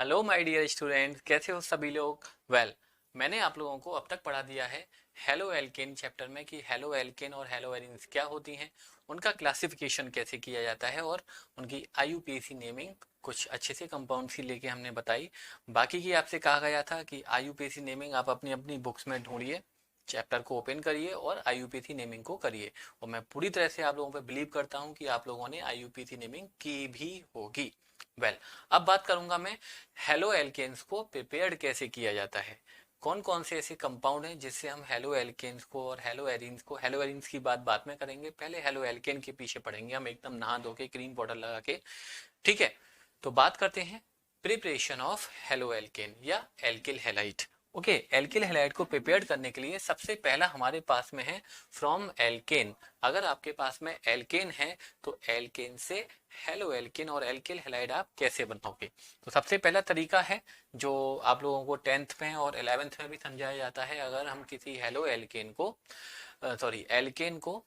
Hello my dear students, कैसे हो सभी लोग। मैंने आप लोगों को अब तक पढ़ा दिया है हेलो एल्केन चैप्टर में कि हेलो एल्केन और हेलो एरीन्स क्या होती हैं, उनका क्लासिफिकेशन कैसे किया जाता है और उनकी आईयूपीएसी नेमिंग कुछ अच्छे से कंपाउंड सी लेके हमने बताई। बाकी की आपसे कहा गया था कि आईयूपीएसी नेमिंग आप अपनी अपनी बुक्स में ढूंढिए, चैप्टर को ओपन करिए और आईयूपीएसी नेमिंग को करिए। और मैं पूरी तरह से आप लोगों पे बिलीव करता हूँ कि आप लोगों ने आईयूपीएसी नेमिंग की भी होगी। वेल अब बात करूंगा मैं हेलो एल्केन्स को प्रिपेयर्ड कैसे किया जाता है। कौन कौन से ऐसे कंपाउंड हैं जिससे हम हेलो एल्केन्स को और हेलो एरीन्स को, हेलो एरीन्स की बात बाद में करेंगे, पहले हेलो एल्केन के पीछे पढ़ेंगे हम एकदम नहा धो के क्रीम पाउडर लगा के। ठीक है, तो बात करते हैं प्रिपरेशन ऑफ हेलो एल्केन या alkyl halide. Okay, alkyl halide को प्रिपेयर करने के लिए सबसे पहला हमारे पास में है फ्रॉम एल्केन। अगर आपके पास में एल्केन है तो एल्केन से हेलो एल्केन और एल्किल हैलाइड आप कैसे बनाओगे। तो सबसे पहला तरीका है जो आप लोगों को 10th में और 11th में भी समझाया जाता है। अगर हम किसी हेलो एल्केन को एल्केन को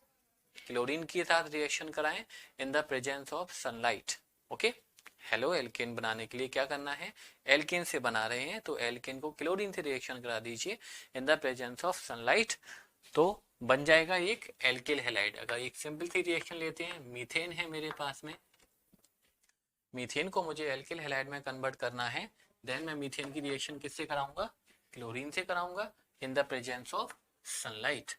क्लोरीन के साथ रिएक्शन कराएं इन the presence of sunlight. Okay, halo alkane बनाने के लिए क्या करना है, एल्केन से बना रहे हैं तो एल्केन को क्लोरीन से रिएक्शन करा दीजिए इन द प्रेजेंस ऑफ सनलाइट, तो बन जाएगा एक एल्किल हैलाइड। अगर एक सिंपल सी रिएक्शन लेते हैं, मीथेन है मेरे पास में, मीथेन को मुझे एल्किल हैलाइड में कन्वर्ट करना है, देन मैं मीथेन की रिएक्शन किससे कराऊंगा, क्लोरीन से कराऊंगा इन the presence of sunlight.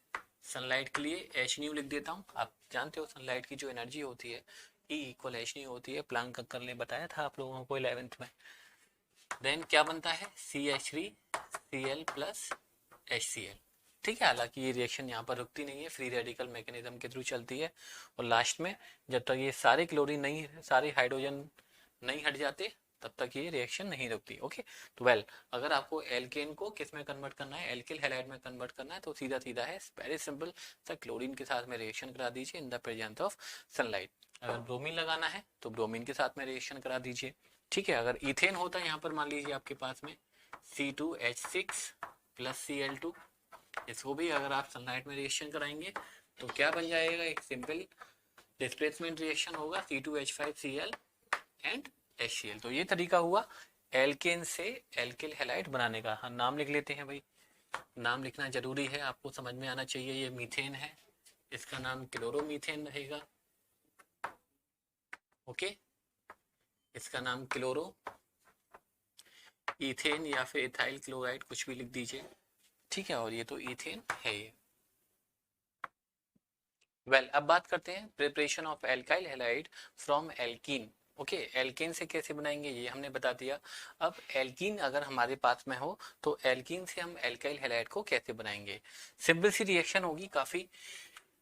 Sunlight के लिए एच न्यू लिख देता हूँ। आप जानते हो सनलाइट की जो एनर्जी होती है E इक्वल एच न्यू होती है, प्लांक कर ने बताया था आप लोगों को 11th में। देन क्या बनता है CH3Cl प्लस HCl। ठीक है, हालांकि ये रिएक्शन यहाँ पर रुकती नहीं है, फ्री रेडिकल मैकेनिज्म के थ्रू चलती है और लास्ट में जब तक ये सारे क्लोरीन नहीं, सारे हाइड्रोजन नहीं हट जाते तब तक ये रिएक्शन नहीं रुकती। ओके, तो अगर आपको एल्केन को किस में कन्वर्ट करना है, एल्किल हैलाइड में कन्वर्ट करना है, तो सीधा सीधा है, वेरी सिंपल सर, क्लोरीन के साथ में रिएक्शन करा दीजिए इन द प्रेजेंस ऑफ सनलाइट। अगर ब्रोमीन लगाना है तो ब्रोमीन के साथ में रिएक्शन करा दीजिए। ठीक है, अगर इथेन होता है यहाँ पर, मान लीजिए आपके पास में C2H6 प्लस Cl2, इसको भी अगर आप सनलाइट में रिएक्शन कराएंगे तो क्या बन जाएगा, एक सिंपल डिस्प्लेसमेंट रिएक्शन होगा C2H5Cl एंड HCl। तो ये तरीका हुआ एल्केन से एल्किल हैलाइड बनाने का। हाँ, नाम लिख लेते हैं भाई, नाम लिखना जरूरी है, आपको समझ में आना चाहिए। ये मीथेन है, इसका नाम क्लोरोमीथेन रहेगा। ओके, इसका नाम क्लोरो इथेन या फिर इथाइल क्लोराइड कुछ भी लिख दीजिए। ठीक है, और ये तो इथेन है ये। अब बात करते हैं preparation of alkyl halide from alkene. Okay, alkene से कैसे बनाएंगे ये हमने बता दिया। अब एल्कीन अगर हमारे पास में हो तो एल्कीन से हम एल्काइल हैलाइड को कैसे बनाएंगे। सिंपल सी रिएक्शन होगी काफी।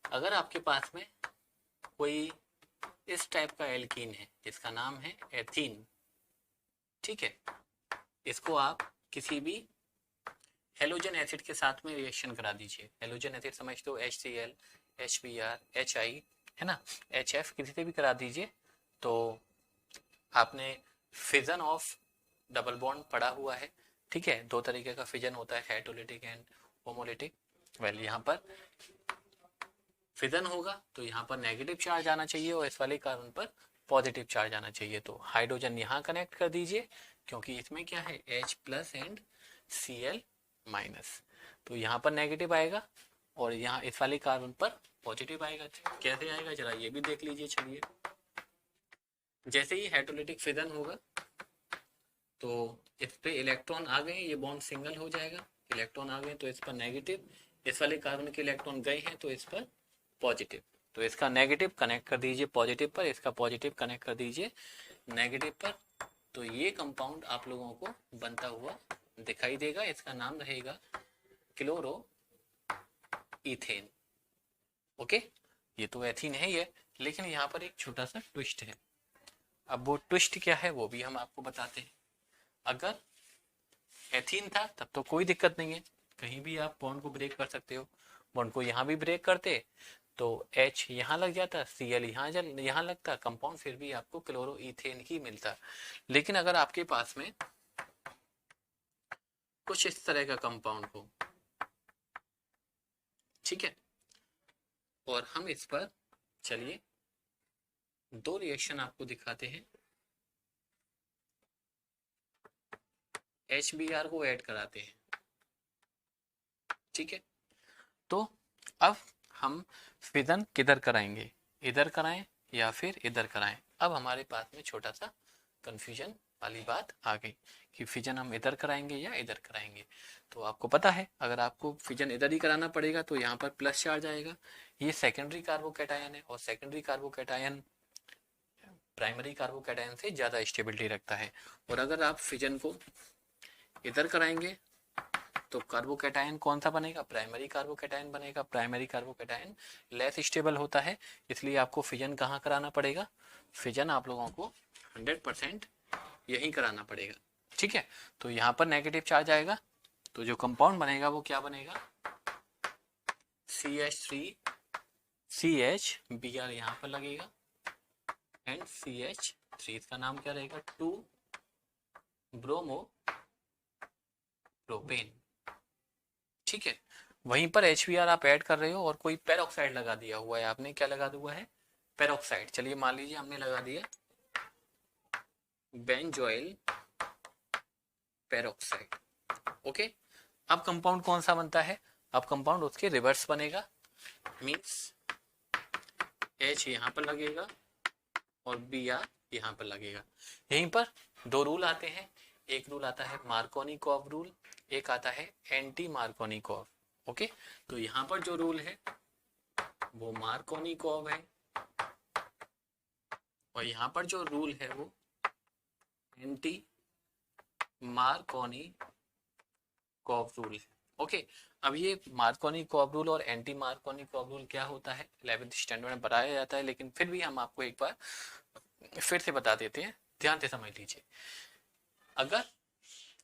अगर आपके पास में कोई इस टाइप का एल्कीन है जिसका नाम है एथीन, ठीक है, इसको आप किसी भी हेलोजन एसिड के साथ में रिएक्शन करा दीजिए। हेलोजन एसिड समझते हो, HCl, HBr, HI, है ना, HF, किसी से भी करा दीजिए। तो आपने फिजन ऑफ डबल बॉन्ड पढ़ा हुआ है। ठीक है, दो तरीके का फिजन होता है, हेटेरोलिटिक एंड होमोलिटिक। यहाँ पर फिजन होगा तो यहाँ पर नेगेटिव चार्ज आना चाहिए और इस वाले कार्बन पर पॉजिटिव चार्ज आना चाहिए। तो हाइड्रोजन यहाँ कनेक्ट कर दीजिए क्योंकि इसमें क्या है, H plus and Cl minus, तो यहाँ पर नेगेटिव आएगा और यहाँ इस वाले कार्बन पर पॉजिटिव आएगा। कैसे आएगा जरा ये भी देख लीजिए। चलिए, जैसे ही हेटेरोलिटिक फिजन होगा तो इस पे इलेक्ट्रॉन आ गए, ये बॉन्ड सिंगल हो जाएगा, इलेक्ट्रॉन आ गए तो इस पर नेगेटिव, इस वाले कार्बन के इलेक्ट्रॉन गए हैं तो इस पर पॉजिटिव, तो इसका नेगेटिव कनेक्ट कर दीजिए पॉजिटिव पर, इसका पॉजिटिव कनेक्ट कर दीजिए नेगेटिव पर। तो ये कंपाउंड आप लोगों को बनता हुआ दिखाई देगा, इसका नाम रहेगा क्लोरो इथेन। ओके, ये तो एथीन है ये, लेकिन यहाँ पर एक छोटा सा ट्विस्ट है। अब वो ट्विस्ट क्या है वो भी हम आपको बताते हैं। अगर एथीन था तब तो कोई दिक्कत नहीं है, कहीं भी आप बॉन्ड को ब्रेक कर सकते हो। बॉन्ड को यहाँ भी ब्रेक करते तो H यहाँ लग जाता, Cl यहाँ लगता, कंपाउंड फिर भी आपको क्लोरो इथेन ही मिलता। लेकिन अगर आपके पास में कुछ इस तरह का कंपाउंड हो, ठीक है, और हम इस पर चलिए दो रिएक्शन आपको दिखाते हैं। HBr को ऐड कराते हैं, ठीक है। तो अब हम फिजन किधर कराएंगे, इधर कराएं या फिर इधर कराएं। अब हमारे पास में छोटा सा कंफ्यूजन वाली बात आ गई कि फिजन हम इधर कराएंगे या इधर कराएंगे। तो आपको पता है अगर आपको फिजन इधर ही कराना पड़ेगा तो यहाँ पर प्लस चार्ज आएगा। ये सेकेंडरी कार्बोकैटायन है और सेकेंडरी कार्बोकैटायन प्राइमरी कार्बोकैटायन से ज़्यादा स्टेबिलिटी रखता है। और अगर आप फिजन को इधर कराएंगे तो कार्बोकैटायन कौन सा बनेगा, प्राइमरी कार्बोकैटायन बनेगा। प्राइमरी कार्बोकैटायन लेस स्टेबल होता है, इसलिए आपको फिजन कहाँ कराना पड़ेगा, फिजन आप लोगों को 100% यही कराना पड़ेगा, ठीक है। तो यहाँ पर नेगेटिव चार्ज आएगा तो जो कंपाउंड बनेगा वो क्या बनेगा, CH3CHBr यहाँ पर लगेगा एंड CH3, इसका नाम क्या रहेगा, 2 ब्रोमो प्रोपेन, ठीक है। वहीं पर HBr आप ऐड कर रहे हो और कोई पेरोक्साइड लगा दिया हुआ है आपने, क्या लगा दिया है, पेरोक्साइड। चलिए मान लीजिए हमने लगा दिया बेंजोइल पेरोक्साइड, ओके। अब कंपाउंड कौन सा बनता है, अब कंपाउंड उसके रिवर्स बनेगा, मींस H यहाँ पर लगेगा और Br यहाँ पर लगेगा। यहीं पर दो रूल आते हैं, एक रूल आता है मार्कोनिकॉव रूल, एक आता है एंटी मार्कोनिकॉव, ओके। तो यहाँ पर जो रूल है वो मार्कोनिकॉव है और यहाँ पर जो रूल है वो एंटी मार्कोनिकॉव रूल है, ओके। अब ये मार्कोनिकॉव रूल और एंटी मार्कोनिकॉव रूल क्या होता है 11th स्टैंडर्ड में बताया जाता है, लेकिन फिर भी हम आपको एक बार फिर से बता देते हैं, ध्यान से समझ लीजिए। अगर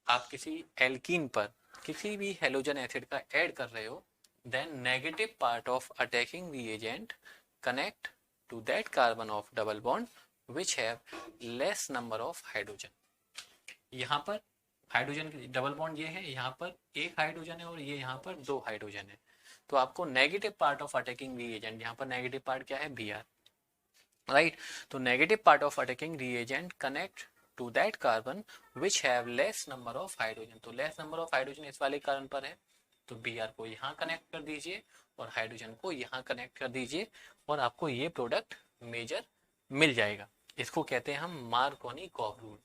आप किसी एल्कीन पर किसी भी हेलोजन एसिड का ऐड कर रहे हो, then negative part of attacking reagent connect to that carbon of double bond which have less number of hydrogen. यहाँ पर हाइड्रोजन की डबल बॉन्ड ये है, यहाँ पर एक हाइड्रोजन है और ये यहाँ पर 2 हाइड्रोजन है। तो आपको negative part of attacking reagent, यहाँ पर नेगेटिव पार्ट क्या है, Br, राइट। तो negative part of attacking reagent connect to that carbon which have less number of hydrogen. तो लेस नंबर ऑफ हाइड्रोजन इस वाले कार्बन पर है, तो Br को यहाँ कनेक्ट कर दीजिए और हाइड्रोजन को यहाँ कनेक्ट कर दीजिए और आपको ये प्रोडक्ट मेजर मिल जाएगा। इसको कहते हैं हम Markovnikov rule,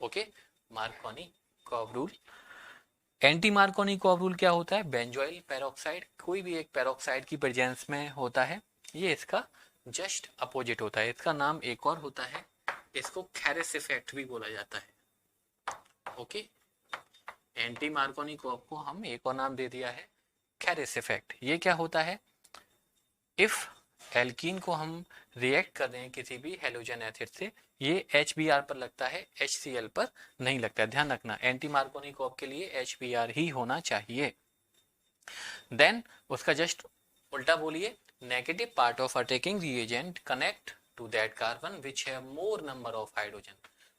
okay, Markovnikov rule. Anti Markovnikov rule क्या होता है, बेंजोइल पेरोक्साइड कोई भी एक पेरोक्साइड की प्रेजेंस में होता है, ये इसका जस्ट अपोजिट होता है। इसका नाम एक और होता है, इसको कैरेस इफेक्ट भी बोला जाता है, ओके। एंटी मार्कोनिकॉव को हम एक और नाम दे दिया है कैरेस इफेक्ट। ये क्या होता है, इफ एल्कीन को हम रिएक्ट कर रहे हैं किसी भी हेलोजन एसिड से, ये HBr पर लगता है, HCl पर नहीं लगता है, ध्यान रखना। एंटी मार्कोनिकॉव के लिए HBr ही होना चाहिए। देन उसका जस्ट उल्टा बोलिए, negative part of attacking reagent connect to that carbon which have more number of hydrogen.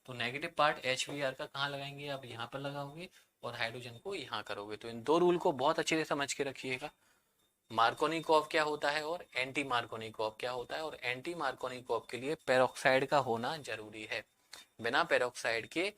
तो नेगेटिव पार्ट HBr का कहाँ लगाएंगे, आप यहाँ पर लगाओगे और हाइड्रोजन को यहाँ करोगे। तो इन दो रूल को बहुत अच्छे से समझ के रखिएगा, मार्कोनिकॉव क्या होता है और एंटी मार्कोनिकॉव क्या होता है। और एंटी मार्कोनिकॉव के लिए पेरोक्साइड का होना जरूरी है, बिना पेरोक्साइड के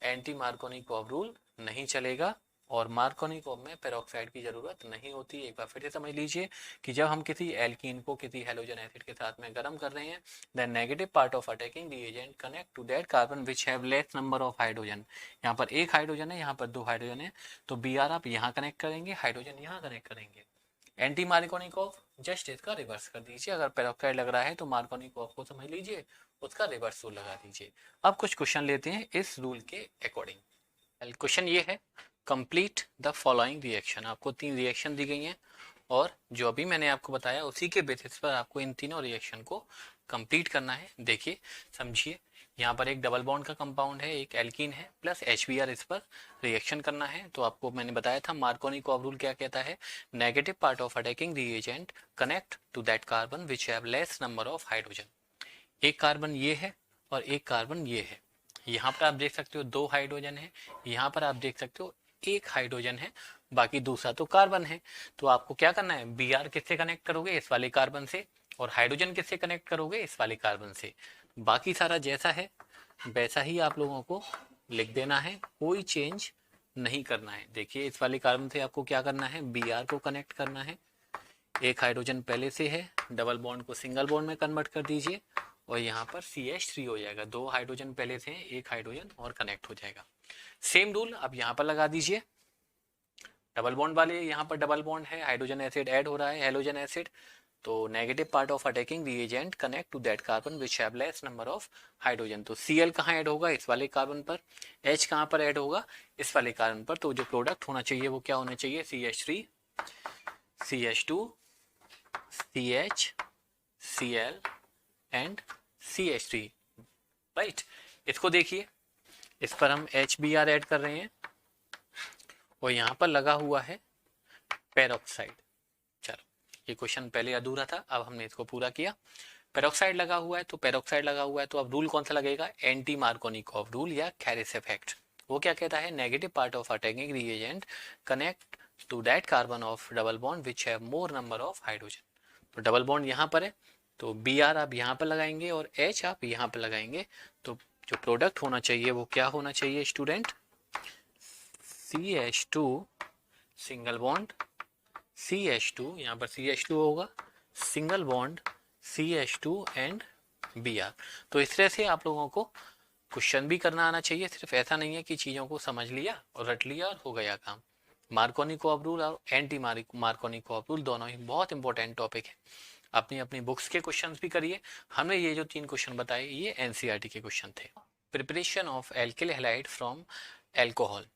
एंटी मार्कोनिकॉव रूल नहीं चलेगा और मार्कोनिकॉव में पेरोक्साइड की जरूरत नहीं होती। एक बार फिर से समझ लीजिए कि जब हम किसी एल्कीन को किसी हेलोजन एसिड के साथ में गर्म कर रहे हैं, then negative part of attacking reagent connect to that carbon which have less number of hydrogen. यहाँ पर एक हाइड्रोजन है, यहाँ पर 2 हाइड्रोजन है, तो Br आप यहाँ कनेक्ट करेंगे, हाइड्रोजन यहाँ कनेक्ट करेंगे। एंटी मार्कोनिकॉव जस्ट इसका रिवर्स कर दीजिए, अगर पेरोक्साइड लग रहा है तो मार्कोनिकॉव को समझ लीजिए, उसका रिवर्स रूल लगा दीजिए। अब कुछ क्वेश्चन लेते हैं इस रूल के अकॉर्डिंग। क्वेश्चन ये है, कंप्लीट द फॉलोइंग रिएक्शन। आपको 3 रिएक्शन दी गई हैं और जो अभी मैंने आपको बताया उसी के बेसिस पर आपको इन तीनों रिएक्शन को कंप्लीट करना है। देखिए समझिए, यहाँ पर एक डबल बॉन्ड का कंपाउंड है, एक एल्कीन है, प्लस HBr इस पर रिएक्शन करना है। तो आपको मैंने बताया था मार्कोनिकॉव रूल क्या कहता है, negative part of attacking reagent connect to that carbon which have less number of hydrogen. एक कार्बन ये है और एक कार्बन ये है, यहाँ पर आप देख सकते हो 2 हाइड्रोजन है, यहाँ पर आप देख सकते हो 1 हाइड्रोजन है, बाकी दूसरा तो कार्बन है। तो आपको क्या करना है, Br किससे कनेक्ट करोगे, इस वाले कार्बन से, और हाइड्रोजन किससे कनेक्ट करोगे, इस वाले कार्बन से। बाकी सारा जैसा है वैसा ही आप लोगों को लिख देना है, कोई चेंज नहीं करना है। देखिए इस वाले कार्बन से आपको क्या करना है, Br को कनेक्ट करना है। एक हाइड्रोजन पहले से है, डबल बॉन्ड को सिंगल बॉन्ड में कन्वर्ट कर दीजिए और यहाँ पर CH3 हो जाएगा। 2 हाइड्रोजन पहले से हैं, एक हाइड्रोजन और कनेक्ट हो जाएगा। सेम रूल अब यहाँ पर लगा दीजिए। डबल बॉन्ड वाले यहाँ पर डबल बॉन्ड है, हाइड्रोजन एसिड ऐड हो रहा है, हैलोजन एसिड, तो negative part of attacking reagent connect to that carbon which have less number of hydrogen. तो Cl कहाँ ऐड होगा, इस वाले कार्बन पर। H कहाँ पर ऐड होगा, इस वाले कार्बन पर। तो जो प्रोडक्ट होना चाहिए वो क्या होना चाहिए, CH3 CH2 CH Cl and CH3, right. इसको देखिए, इस पर हम HBr ऐड कर रहे हैं और यहाँ पर लगा हुआ है पेरोक्साइड। चलो ये क्वेश्चन पहले अधूरा था, अब हमने इसको पूरा किया। पेरोक्साइड लगा हुआ है, तो पेरोक्साइड लगा हुआ है तो अब रूल कौन सा लगेगा, एंटी मार्कोनिकॉफ रूल या कैरिस इफेक्ट। वो क्या कहता है, negative part of attacking reagent connect to that carbon of double bond which have more number of hydrogen. तो डबल बॉन्ड यहाँ पर है, तो Br आप यहाँ पर लगाएंगे और H आप यहाँ पर लगाएंगे। तो जो प्रोडक्ट होना चाहिए वो क्या होना चाहिए student, CH2 single bond CH2, यहाँ पर CH2 होगा, single bond CH2 and Br। तो इस तरह से आप लोगों को क्वेश्चन भी करना आना चाहिए, सिर्फ ऐसा नहीं है कि चीज़ों को समझ लिया और रट लिया और हो गया काम। मार्कोनिकॉफ रूल और एंटी मार्कोनिकॉफ रूल दोनों ही बहुत इंपॉर्टेंट टॉपिक है। अपनी अपनी बुक्स के क्वेश्चंस भी करिए। हमने ये जो 3 क्वेश्चन बताए ये एनसीईआरटी के क्वेश्चन थे। Preparation of alkyl halide from alcohol.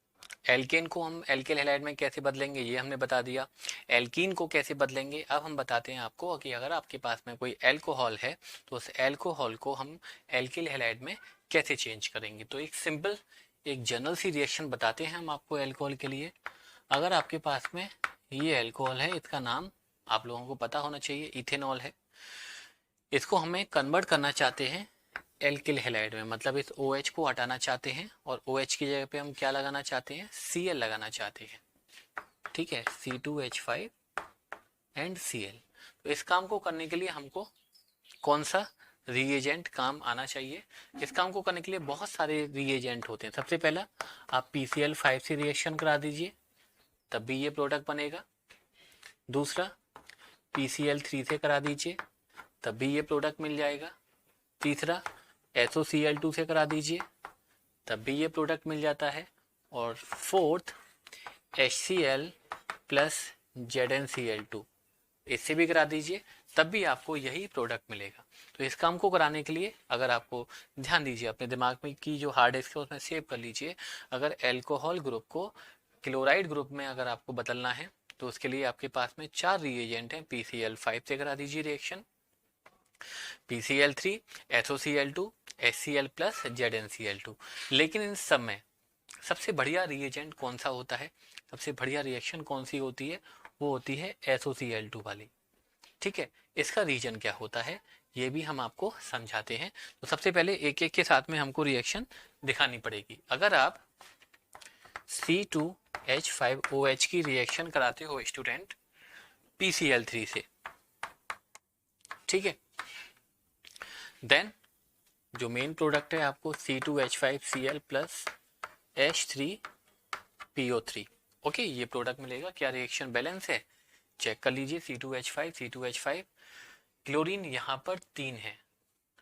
Alkane को हम एल्किल हैलाइड में कैसे बदलेंगे ये हमने बता दिया। एल्कीन को कैसे बदलेंगे अब हम बताते हैं आपको कि अगर आपके पास में कोई एल्कोहल है तो उस एल्कोहल को हम एल्किल हैलाइड में कैसे चेंज करेंगे। तो एक सिंपल एक जनरल सी रिएक्शन बताते हैं हम आपको एल्कोहल के लिए। अगर आपके पास में ये एल्कोहल है, इसका नाम आप लोगों को पता होना चाहिए, इथेनॉल है। इसको हमें कन्वर्ट करना चाहते हैं एल्किल हैलाइड में, मतलब इस OH को हटाना चाहते हैं और OH की जगह पे हम क्या लगाना चाहते हैं, Cl लगाना चाहते हैं। ठीक है, C2H5 एंड Cl। तो इस काम को करने के लिए हमको कौन सा रिएजेंट काम आना चाहिए। इस काम को करने के लिए बहुत सारे रिएजेंट होते हैं। सबसे पहला आप PCl5 से रिएक्शन करा दीजिए, तब भी ये प्रोडक्ट बनेगा। दूसरा PCl3 से करा दीजिए, तब भी ये प्रोडक्ट मिल जाएगा। तीसरा SOCl2 से करा दीजिए, तब भी ये प्रोडक्ट मिल जाता है। और फोर्थ HCl प्लस ZnCl2 इससे भी करा दीजिए, तब भी आपको यही प्रोडक्ट मिलेगा। तो इस काम को कराने के लिए अगर आपको ध्यान दीजिए, अपने दिमाग में की जो हार्ड डिस्क है उसमें सेव कर लीजिए। अगर एल्कोहल ग्रुप को क्लोराइड ग्रुप में अगर आपको बदलना है तो उसके लिए आपके पास में 4 रिएजेंट हैं। PCl5 से करा दीजिए reaction, PCl3 SOCl2 HCl plus ZnCl2। लेकिन इन सब में सबसे बढ़िया रिएजेंट कौन सा होता है, सबसे बढ़िया रिएक्शन कौन सी होती है, वो होती है SOCl2 वाली। ठीक है, इसका रीजन क्या होता है ये भी हम आपको समझाते हैं। तो सबसे पहले एक एक के साथ में हमको रिएक्शन दिखानी पड़ेगी। अगर आप C2H5OH की रिएक्शन कराते हो स्टूडेंट PCl3 से, ठीक है, देन जो मेन प्रोडक्ट है आपको C2H5Cl प्लस H3PO3। ओके, ये प्रोडक्ट मिलेगा। क्या रिएक्शन बैलेंस है, चेक कर लीजिए। C2H5 क्लोरीन यहाँ पर 3 है,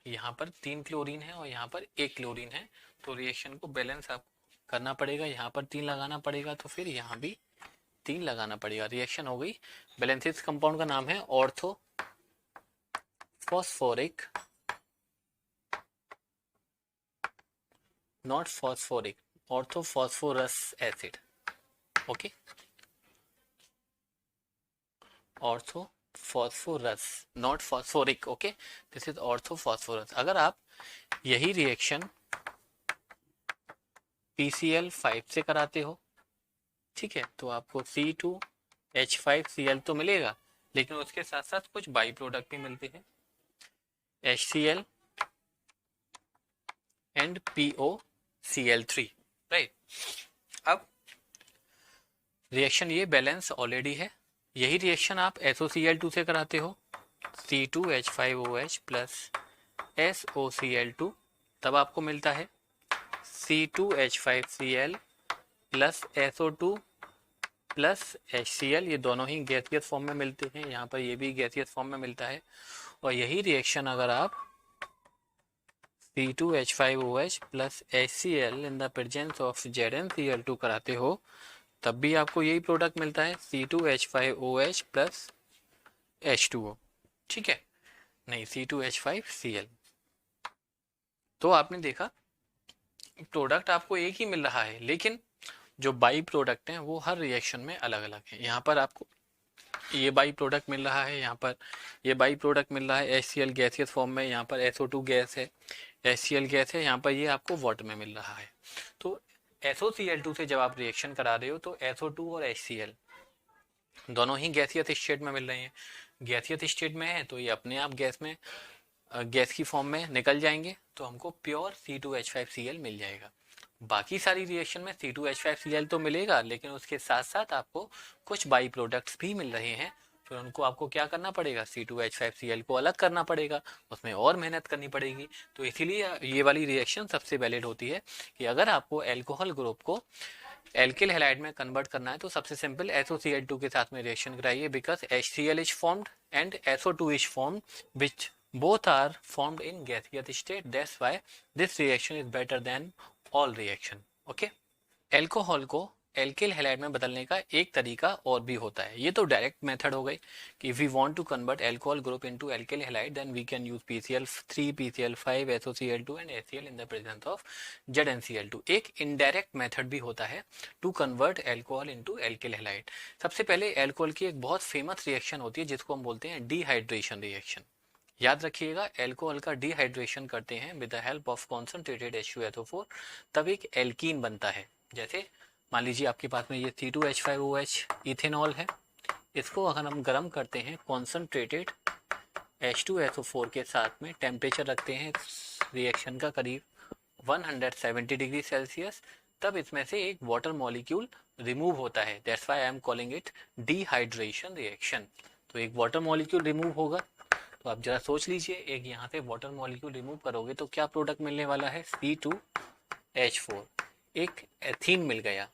यहाँ पर 3 क्लोरीन है और यहाँ पर 1 क्लोरीन है। तो रिएक्शन को बैलेंस आपको करना पड़ेगा, यहाँ पर 3 लगाना पड़ेगा तो फिर यहाँ भी 3 लगाना पड़ेगा। रिएक्शन हो गई बैलेंस। इस कंपाउंड का नाम है ortho phosphoric, not phosphoric, ortho phosphorous acid. Okay, ortho phosphorus not phosphoric. Okay, this is ortho phosphorus. अगर आप यही रिएक्शन PCl5 से कराते हो, ठीक है, तो आपको C2H5Cl तो मिलेगा, लेकिन उसके साथ साथ कुछ बाई प्रोडक्ट भी मिलते हैं, HCl एंड POCl3, राइट। अब रिएक्शन ये बैलेंस ऑलरेडी है। यही रिएक्शन आप SOCl2 से कराते हो, C2H5OH प्लस SOCl2, तब आपको मिलता है C2H5Cl plus SO2 plus HCl, ये दोनों ही गैसियस फॉर्म में मिलते हैं, यहाँ पर ये भी गैसियस फॉर्म में मिलता है। और यही रिएक्शन अगर आप C2H5OH plus HCl in the presence of ZnCl2 कराते हो तब भी आपको यही प्रोडक्ट मिलता है C2H5OH प्लस H2O, ठीक है, नहीं C2H5Cl। तो आपने देखा प्रोडक्ट आपको एक ही मिल रहा है, लेकिन जो बाई प्रोडक्ट हैं वो हर रिएक्शन में अलग अलग है। यहाँ पर आपको ये बाई प्रोडक्ट मिल रहा है, यहाँ पर ये बाई प्रोडक्ट मिल रहा है HCl गैसियस फॉर्म में, यहाँ पर SO2 गैस है, HCl गैस है, यहाँ पर ये आपको वाटर में मिल रहा है। तो SOCl2 से जब आप रिएक्शन करा रहे हो तो SO2 और HCl दोनों ही गैसियस स्टेट में मिल रहे हैं। गैसियस स्टेट में है तो ये अपने आप गैस की फॉर्म में निकल जाएंगे, तो हमको प्योर C2H5Cl मिल जाएगा। बाकी सारी रिएक्शन में C2H5Cl तो मिलेगा, लेकिन उसके साथ साथ आपको कुछ बाई प्रोडक्ट्स भी मिल रहे हैं, फिर उनको आपको क्या करना पड़ेगा, C2H5Cl को अलग करना पड़ेगा, उसमें और मेहनत करनी पड़ेगी। तो इसीलिए ये वाली रिएक्शन सबसे वैलिड होती है कि अगर आपको एल्कोहल ग्रुप को एल्किल हैलाइड में कन्वर्ट करना है तो सबसे सिंपल SOCl2 के साथ में रिएक्शन कराइए, because HCl is formed and SO2 is formed which both are formed in gaseous state, that's why this reaction is better than all reaction, okay। Alcohol को एल्किल हैलाइड में बदलने का एक तरीका और भी होता है, ये तो डायरेक्ट मेथड हो गई कि if we want to convert alcohol group into alkyl halide then we can use PCl3 PCl5 SOCl2 and HCl in the presence of ZnCl2। एक इनडायरेक्ट मेथड भी होता है to convert alcohol into alkyl halide. सबसे पहले alcohol की एक बहुत famous reaction होती है जिसको हम बोलते हैं डिहाइड्रेशन रिएक्शन। याद रखिएगा, एल्कोहल का डिहाइड्रेशन करते हैं with the help of concentrated H2SO4, तब एक एल्कीन बनता है। जैसे मान लीजिए आपके पास में ये C2H5OH इथेनॉल है, इसको अगर हम गर्म करते हैं कॉन्सनट्रेटेड H2SO4 के साथ में, टेम्परेचर रखते हैं रिएक्शन का करीब 170 डिग्री सेल्सियस, तब इसमें से एक वाटर मॉलिक्यूल रिमूव होता है, that's why I am calling it dehydration reaction. तो एक वाटर मॉलिक्यूल रिमूव होगा, तो आप जरा सोच लीजिए, एक यहाँ से वाटर मॉलिक्यूल रिमूव करोगे तो क्या प्रोडक्ट मिलने वाला है, C2H4, एक एथीन मिल गया,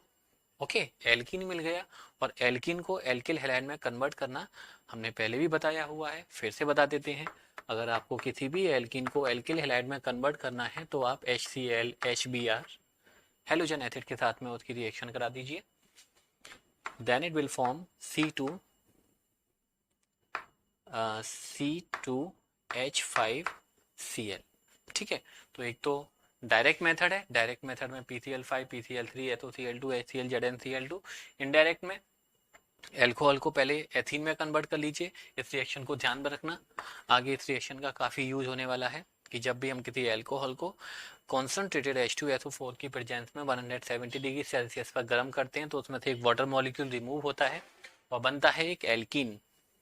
ओके, एल्कीन मिल गया। और एल्कीन को एल्किल हैलाइड में कन्वर्ट करना हमने पहले भी बताया हुआ है, फिर से बता देते हैं। अगर आपको किसी भी एल्कीन को एल्किल हैलाइड में कन्वर्ट करना है तो आप HCl HBr हेलोजन एसिड के साथ में उसकी रिएक्शन करा दीजिए, then it will form C2H5Cl, ठीक है। तो एक तो डायरेक्ट मेथड है, डायरेक्ट मेथड में PCl5 PCl3 SOCl2 HCl ZnCl2। Indirect में एल्कोहल को पहले एथीन में कन्वर्ट कर लीजिए। इस रिएक्शन को ध्यान में रखना, आगे इस रिएक्शन का काफ़ी यूज होने वाला है कि जब भी हम किसी एल्कोहल को कॉन्सनट्रेटेड H2SO4 की प्रेजेंस में 170 डिग्री सेल्सियस पर गर्म करते हैं तो उसमें से एक वाटर मॉलिक्यूल रिमूव होता है और बनता है एक एल्कीन।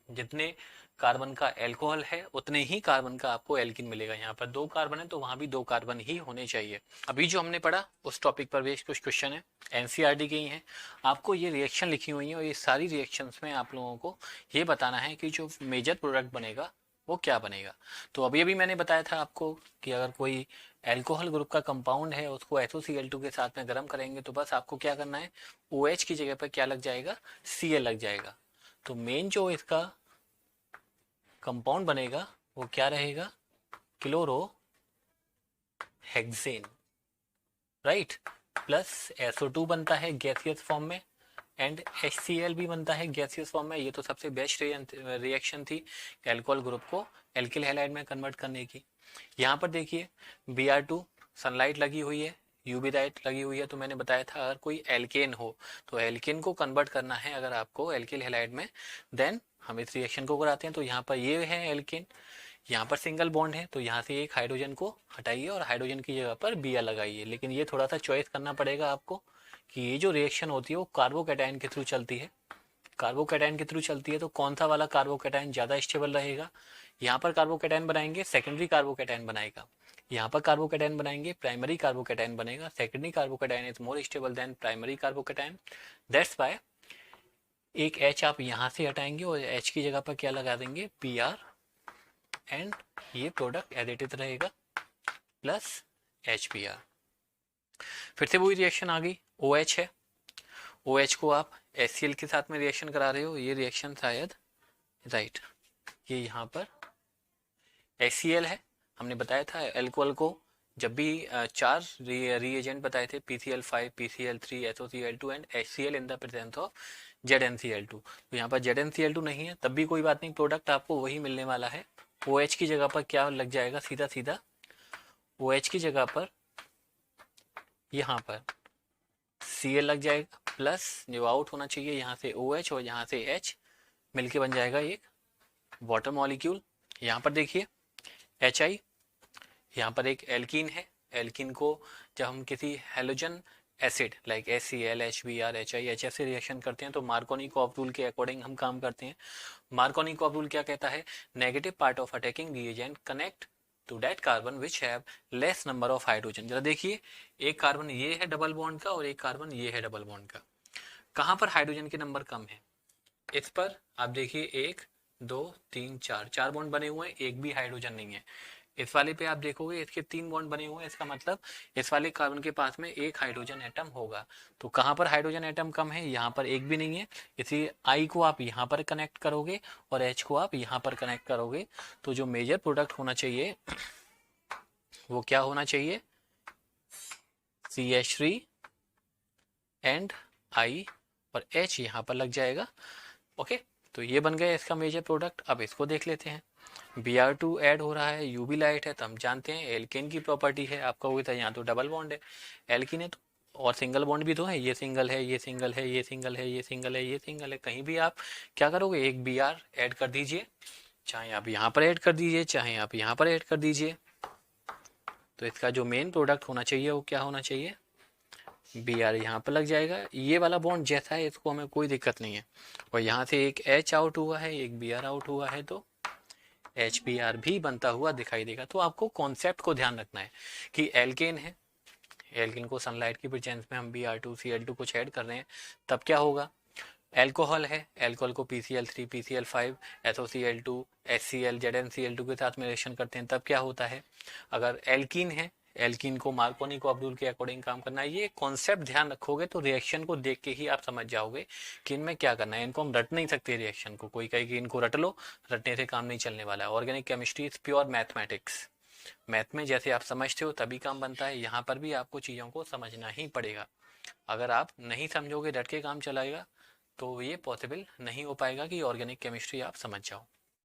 जितने कार्बन का एल्कोहल है उतने ही कार्बन का आपको एल्कीन मिलेगा। यहाँ पर 2 कार्बन है तो वहां भी 2 कार्बन ही होने चाहिए। अभी जो हमने पढ़ा उस टॉपिक पर भी कुछ क्वेश्चन है, एनसीईआरटी के ही हैं। आपको ये रिएक्शन लिखी हुई है और ये सारी रिएक्शंस में आप लोगों को ये बताना है कि जो मेजर प्रोडक्ट बनेगा वो क्या बनेगा। तो अभी अभी मैंने बताया था आपको कि अगर कोई एल्कोहल ग्रुप का कंपाउंड है उसको SOCl2 के साथ में गर्म करेंगे तो बस आपको क्या करना है, OH की जगह पर क्या लग जाएगा, Cl लग जाएगा। तो मेन जो इसका कंपाउंड बनेगा वो क्या रहेगा, chloro hexane, right, plus SO2 बनता है गैसियस फॉर्म में एंड HCl भी बनता है गैसियस फॉर्म में। ये तो सबसे बेस्ट रिएक्शन थी एल्कोहल ग्रुप को एल्किल हैलाइड में कन्वर्ट करने की। यहाँ पर देखिए Br2 सनलाइट लगी हुई है, यूवी लाइट लगी हुई है, तो मैंने बताया था अगर कोई एल्केन हो तो एल्केन को कन्वर्ट करना है अगर आपको एल्किल हैलाइड में, देन हम इस रिएक्शन को कराते हैं। तो यहाँ पर ये है एल्केन, यहाँ पर सिंगल बॉन्ड है तो यहाँ से एक हाइड्रोजन को हटाइए और हाइड्रोजन की जगह पर Br लगाइए। लेकिन ये थोड़ा सा चॉइस करना पड़ेगा आपको कि ये जो रिएक्शन होती है वो कार्बोकैटायन के थ्रू चलती है। कार्बोकैटायन के थ्रू चलती है तो कौन सा वाला कार्बोकैटायन ज़्यादा स्टेबल रहेगा, यहाँ पर कार्बोकैटायन बनाएंगे सेकेंडरी कार्बोकैटायन बनाएगा, यहाँ पर कार्बोकैटायन बनाएंगे प्राइमरी कार्बोकैटायन बनेगा। Secondary carbocation is more stable then primary carbocation, that's why एक H आप यहाँ से हटाएंगे और H की जगह पर क्या लगा देंगे, Br, एंड ये प्रोडक्ट एज इट इज रहेगा प्लस HBr। फिर से वही रिएक्शन आ गई, OH है OH को आप HCl के साथ में रिएक्शन करा रहे हो, ये रिएक्शन शायद राइट, ये यहाँ पर HCl है। हमने बताया था एल्कोहल को जब भी चार रिएजेंट बताए थे, PCl5, PCl3, SOCl2 and HCl in the presence of ZnCl2। तो यहाँ पर ZnCl2 नहीं है, तब भी कोई बात नहीं, प्रोडक्ट आपको वही मिलने वाला है। OH की जगह पर क्या लग जाएगा, सीधा सीधा OH की जगह पर यहाँ पर Cl लग जाएगा, प्लस जो आउट होना चाहिए यहाँ से OH और यहाँ से H मिलके बन जाएगा एक वाटर मॉलिक्यूल। यहाँ पर देखिए HI, यहाँ पर एक एल्कीन है। एल्कीन को जब हम किसी halogen acid like HCl, HBr, HI, HF से रिएक्शन करते हैं तो मार्कोनिकॉफ रूल के अकॉर्डिंग हम काम करते हैं। मार्कोनिकॉफ रूल क्या कहता है, negative part of attacking reagent connect to that carbon which have less number of hydrogen. जरा देखिए, एक कार्बन ये है डबल बॉन्ड का और एक कार्बन ये है डबल बॉन्ड का, कहाँ पर हाइड्रोजन के नंबर कम है, इस पर आप देखिए 1 2 3 4 4 बॉन्ड बने हुए हैं, एक भी हाइड्रोजन नहीं है। इस वाले पे आप देखोगे इसके 3 बॉन्ड बने हुए हैं, इसका मतलब इस वाले कार्बन के पास में एक हाइड्रोजन एटम होगा। तो कहाँ पर हाइड्रोजन एटम कम है, यहाँ पर एक भी नहीं है, इसलिए I को आप यहाँ पर कनेक्ट करोगे और H को आप यहाँ पर कनेक्ट करोगे। तो जो मेजर प्रोडक्ट होना चाहिए वो क्या होना चाहिए, CH3 एंड I और H यहाँ पर लग जाएगा। ओके, तो ये बन गया इसका मेजर प्रोडक्ट। अब इसको देख लेते हैं, Br2 ऐड हो रहा है, UV लाइट है, तो हम जानते हैं एल्केन की प्रॉपर्टी है। आपका हुआ था यहाँ तो डबल बॉन्ड है, एल्कीन है तो और सिंगल बॉन्ड भी तो है, ये सिंगल है, ये सिंगल है, ये सिंगल है, ये सिंगल है, ये सिंगल है। कहीं भी आप क्या करोगे, एक Br ऐड कर दीजिए, चाहे आप यहाँ पर ऐड कर दीजिए, चाहे आप यहाँ पर ऐड कर दीजिए। तो इसका जो मेन प्रोडक्ट होना चाहिए वो क्या होना चाहिए, Br यहाँ पर लग जाएगा। ये वाला बॉन्ड जैसा है इसको हमें कोई दिक्कत नहीं है, और यहाँ से एक H आउट हुआ है, एक Br आउट हुआ है, तो HBr भी बनता हुआ दिखाई देगा। तो आपको कॉन्सेप्ट को ध्यान रखना है कि एल्केन है, एल्केन को सनलाइट की प्रेजेंस में हम Br2Cl2 कुछ ऐड कर रहे हैं, तब क्या होगा, एल्कोहल है, एल्कोहल को PCl3, PCl5, SOCl2, HCl, ZnCl2 के साथ में रिएक्शन करते हैं, तब क्या होता है। अगर एल्कीन है, एल्कीन को मार्कोनिकॉफ रूल के अकॉर्डिंग काम करना है। ये कॉन्सेप्ट ध्यान रखोगे तो रिएक्शन को देख के ही आप समझ जाओगे कि इनमें क्या करना है। इनको हम रट नहीं सकते रिएक्शन को, कोई कहे कि इनको रट लो, रटने से काम नहीं चलने वाला है। Organic chemistry is pure mathematics, math में जैसे आप समझते हो तभी काम बनता है, यहाँ पर भी आपको चीज़ों को समझना ही पड़ेगा। अगर आप नहीं समझोगे, रट के काम चलाएगा, तो ये पॉसिबल नहीं हो पाएगा कि ऑर्गेनिक केमिस्ट्री आप समझ जाओ।